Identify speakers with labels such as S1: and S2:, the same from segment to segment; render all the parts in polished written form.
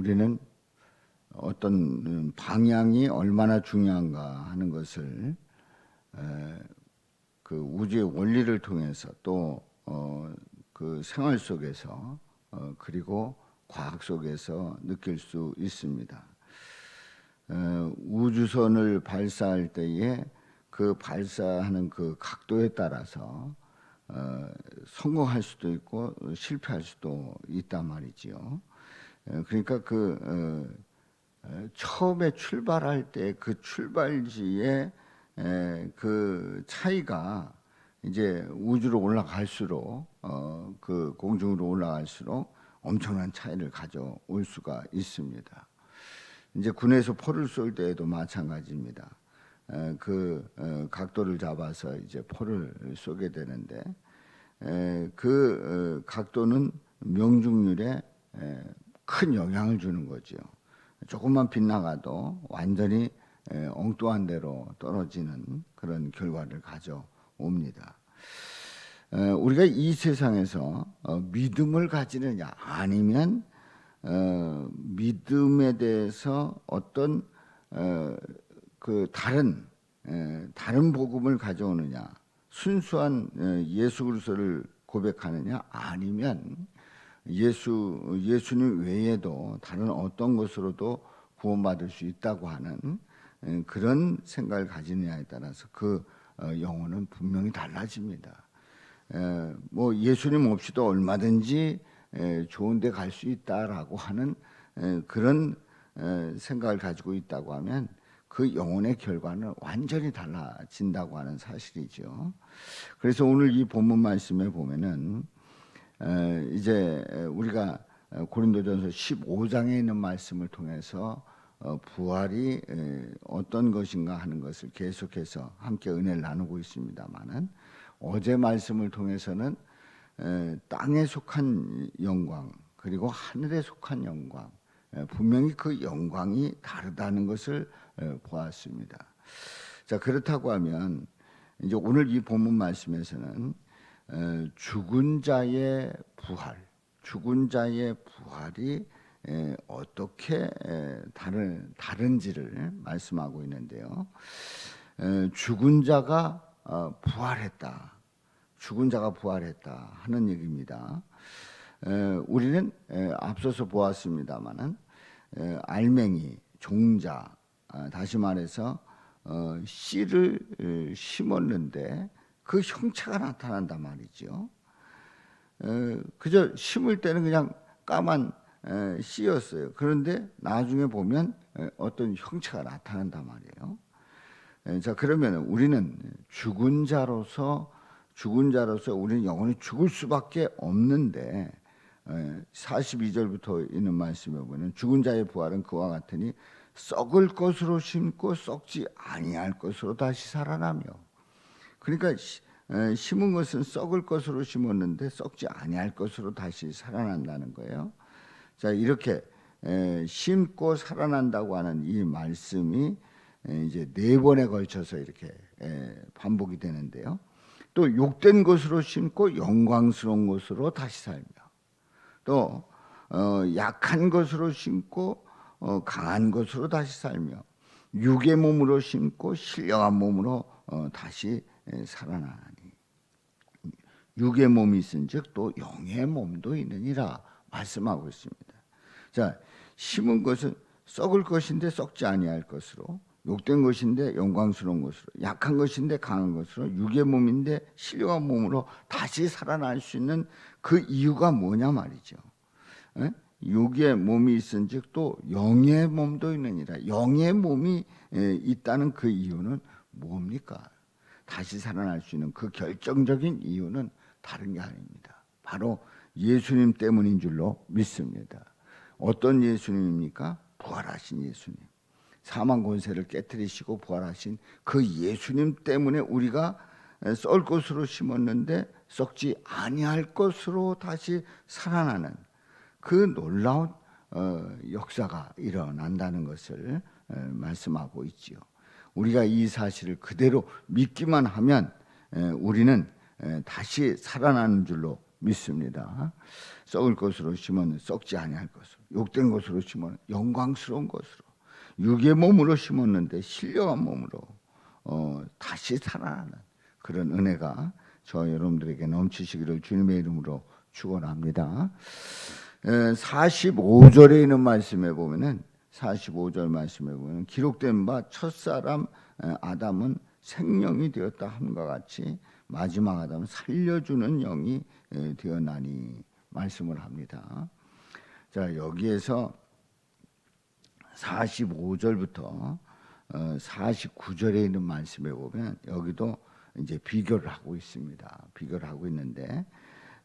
S1: 우리는 어떤 방향이 얼마나 중요한가 하는 것을 그 우주의 원리를 통해서 또 그 생활 속에서 그리고 과학 속에서 느낄 수 있습니다. 우주선을 발사할 때에 그 발사하는 그 각도에 따라서 성공할 수도 있고 실패할 수도 있단 말이지요. 그러니까 처음에 출발할 때 그 출발지의 그 차이가 이제 우주로 올라갈수록 그 공중으로 올라갈수록 엄청난 차이를 가져올 수가 있습니다. 이제 군에서 포를 쏠 때에도 마찬가지입니다. 각도를 잡아서 이제 포를 쏘게 되는데 각도는 명중률에 큰 영향을 주는 거죠. 조금만 빗나가도 완전히 엉뚱한 데로 떨어지는 그런 결과를 가져옵니다. 우리가 이 세상에서 믿음을 가지느냐 아니면 믿음에 대해서 어떤 그 다른 복음을 가져오느냐, 순수한 예수 그리스도를 고백하느냐 아니면 예수님 외에도 다른 어떤 것으로도 구원받을 수 있다고 하는 그런 생각을 가지느냐에 따라서 그 영혼은 분명히 달라집니다. 뭐 예수님 없이도 얼마든지 좋은 데 갈 수 있다라고 하는 그런 생각을 가지고 있다고 하면 그 영혼의 결과는 완전히 달라진다고 하는 사실이죠. 그래서 오늘 이 본문 말씀에 보면은 이제 우리가 고린도전서 15장에 있는 말씀을 통해서 부활이 어떤 것인가 하는 것을 계속해서 함께 은혜를 나누고 있습니다만은 어제 말씀을 통해서는 땅에 속한 영광 그리고 하늘에 속한 영광 분명히 그 영광이 다르다는 것을 보았습니다. 자, 그렇다고 하면 이제 오늘 이 본문 말씀에서는 죽은 자의 부활이 어떻게 다른지를 말씀하고 있는데요. 죽은 자가 부활했다 하는 얘기입니다. 우리는 앞서서 보았습니다마는 알맹이, 종자, 다시 말해서 씨를 심었는데 그 형체가 나타난단 말이죠. 그저 심을 때는 그냥 까만 씨였어요. 그런데 나중에 보면 어떤 형체가 나타난단 말이에요. 자, 그러면 우리는 죽은 자로서 우리는 영원히 죽을 수밖에 없는데 42절부터 있는 말씀에 보면 죽은 자의 부활은 그와 같으니 썩을 것으로 심고 썩지 아니할 것으로 다시 살아나며, 그러니까 심은 것은 썩을 것으로 심었는데 썩지 아니할 것으로 다시 살아난다는 거예요. 자, 이렇게 심고 살아난다고 하는 이 말씀이 이제 4번에 걸쳐서 이렇게 반복이 되는데요. 또 욕된 것으로 심고 영광스러운 것으로 다시 살며, 또 약한 것으로 심고 강한 것으로 다시 살며, 육의 몸으로 심고 신령한 몸으로 다시 살아나니 육의 몸이 있은즉 또 영의 몸도 있느니라 말씀하고 있습니다. 자, 심은 것은 썩을 것인데 썩지 아니할 것으로, 욕된 것인데 영광스러운 것으로, 약한 것인데 강한 것으로, 육의 몸인데 신령한 몸으로 다시 살아날 수 있는 그 이유가 뭐냐 말이죠. 육의 몸이 있은즉 또 영의 몸도 있느니라. 영의 몸이 있다는 그 이유는 뭡니까? 다시 살아날 수 있는 그 결정적인 이유는 다른 게 아닙니다. 바로 예수님 때문인 줄로 믿습니다. 어떤 예수님입니까? 부활하신 예수님. 사망 권세를 깨뜨리시고 부활하신 그 예수님 때문에 우리가 썩을 것으로 심었는데 썩지 아니할 것으로 다시 살아나는 그 놀라운 역사가 일어난다는 것을 말씀하고 있지요. 우리가 이 사실을 그대로 믿기만 하면 우리는 다시 살아나는 줄로 믿습니다. 썩을 것으로 심었는 썩지 아니할 것으로, 욕된 것으로 심었는 영광스러운 것으로, 육의 몸으로 심었는데 신령한 몸으로 다시 살아나는 그런 은혜가 저 여러분들에게 넘치시기를 주님의 이름으로 축원합니다. 45절에 있는 말씀에 보면은 45절 말씀에 보면 기록된 바 첫사람 아담은 생명이 되었다 함과 같이 마지막 아담은 살려주는 영이 되었나니 말씀을 합니다. 자, 여기에서 45절부터 49절에 있는 말씀에 보면 여기도 이제 비교를 하고 있습니다. 비교를 하고 있는데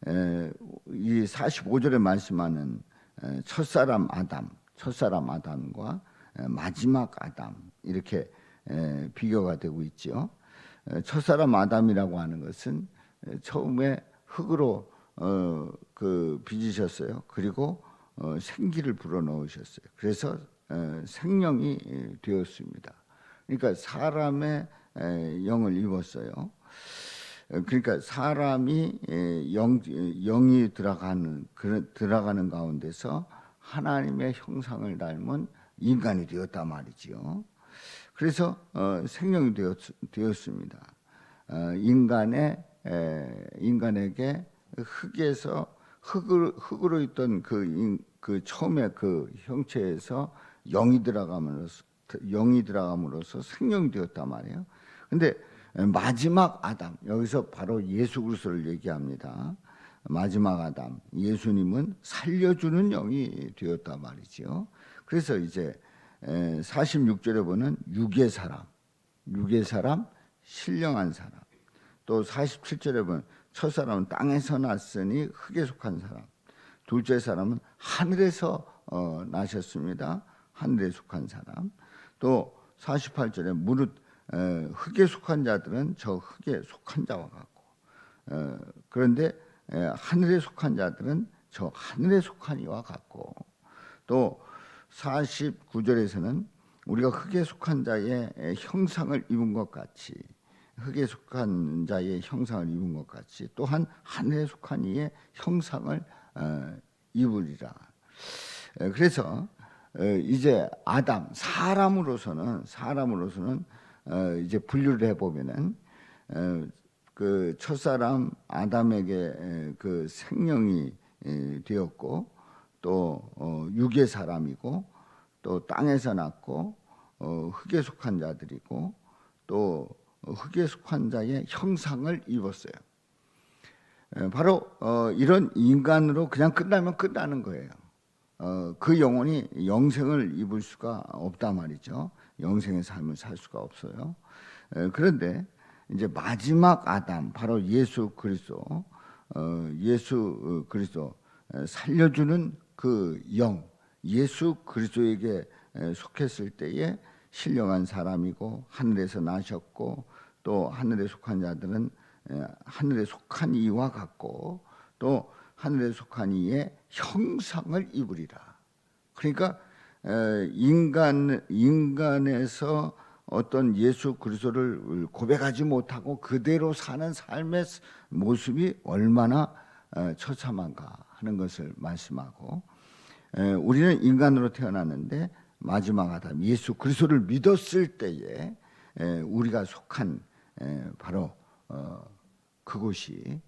S1: 이 45절에 말씀하는 첫사람 아담과 마지막 아담 이렇게 비교가 되고 있죠. 첫사람 아담이라고 하는 것은 처음에 흙으로 빚으셨어요. 그리고 생기를 불어넣으셨어요. 그래서 생명이 되었습니다. 그러니까 사람의 영을 입었어요. 그러니까 사람이 영이 들어가는 가운데서 하나님의 형상을 닮은 인간이 되었단 말이지요. 그래서 생명이 되었습니다. 인간에게 흙에서 흙으로 있던 그 처음에 그 형체에서 영이 들어감으로써 생명이 되었단 말이에요. 근데 마지막 아담, 여기서 바로 예수 그리스도를 얘기합니다. 마지막 아담, 예수님은 살려주는 영이 되었단 말이지요. 그래서 이제 46절에 보면 육의 사람, 신령한 사람. 또 47절에 보면 첫 사람은 땅에서 났으니 흙에 속한 사람. 둘째 사람은 하늘에서 나셨습니다. 하늘에 속한 사람. 또 48절에 무릇 흙에 속한 자들은 저 흙에 속한 자와 같고 그런데 하늘에 속한 자들은 저 하늘에 속한 이와 같고 또 49절에서는 우리가 흙에 속한 자의 형상을 입은 것 같이 흙에 속한 자의 형상을 입은 것 같이 또한 하늘에 속한 이의 형상을 입으리라. 그래서 이제 아담 사람으로서는 이제 분류를 해보면은 그 첫사람 아담에게 그 생명이 되었고 또 육의 사람이고 또 땅에서 났고 흙에 속한 자들이고 또 흙에 속한 자의 형상을 입었어요. 바로 이런 인간으로 그냥 끝나면 끝나는 거예요. 그 영혼이 영생을 입을 수가 없단 말이죠. 영생의 삶을 살 수가 없어요. 그런데 이제 마지막 아담, 바로 예수 그리스도 살려주는 그 영, 예수 그리스도에게 속했을 때에 신령한 사람이고 하늘에서 나셨고 또 하늘에 속한 자들은 하늘에 속한 이와 같고 또 하늘에 속한 이의 형상을 입으리라. 그러니까 인간에서 어떤 예수 그리스도를 고백하지 못하고 그대로 사는 삶의 모습이 얼마나 처참한가 하는 것을 말씀하고 우리는 인간으로 태어났는데 마지막 아담 예수 그리스도를 믿었을 때에 우리가 속한 바로 그곳이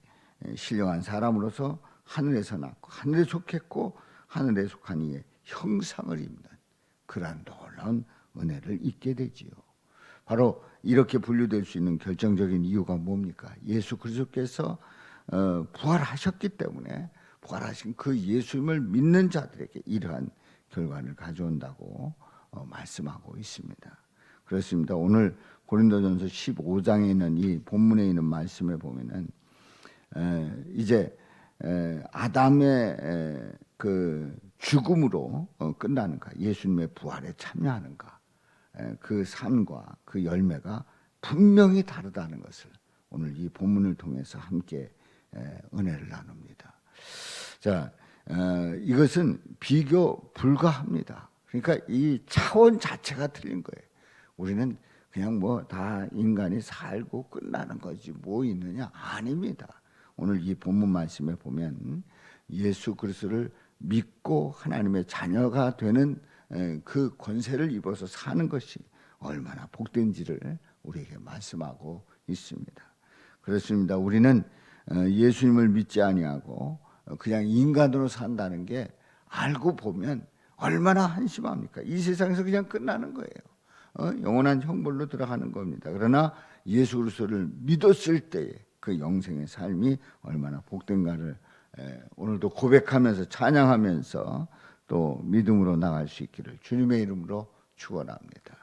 S1: 신령한 사람으로서 하늘에서 났고 하늘에 속했고 하늘에 속한 이의 형상을 입는 그러한 놀라운 은혜를 입게 되지요. 바로 이렇게 분류될 수 있는 결정적인 이유가 뭡니까? 예수 그리스도께서 부활하셨기 때문에 부활하신 그 예수님을 믿는 자들에게 이러한 결과를 가져온다고 말씀하고 있습니다. 그렇습니다. 오늘 고린도전서 15장에 있는 이 본문에 있는 말씀에 보면은 이제 아담의 그 죽음으로 끝나는가, 예수님의 부활에 참여하는가, 그 삶과 그 열매가 분명히 다르다는 것을 오늘 이 본문을 통해서 함께 은혜를 나눕니다. 자, 이것은 비교 불가합니다. 그러니까 이 차원 자체가 틀린 거예요. 우리는 그냥 뭐 다 인간이 살고 끝나는 거지 뭐 있느냐? 아닙니다. 오늘 이 본문 말씀에 보면 예수 그리스도를 믿고 하나님의 자녀가 되는 그 권세를 입어서 사는 것이 얼마나 복된지를 우리에게 말씀하고 있습니다. 그렇습니다. 우리는 예수님을 믿지 아니하고 그냥 인간으로 산다는 게 알고 보면 얼마나 한심합니까? 이 세상에서 그냥 끝나는 거예요. 영원한 형벌로 들어가는 겁니다. 그러나 예수 그리스도를 믿었을 때의 그 영생의 삶이 얼마나 복된가를 오늘도 고백하면서 찬양하면서 또 믿음으로 나갈 수 있기를 주님의 이름으로 축원합니다.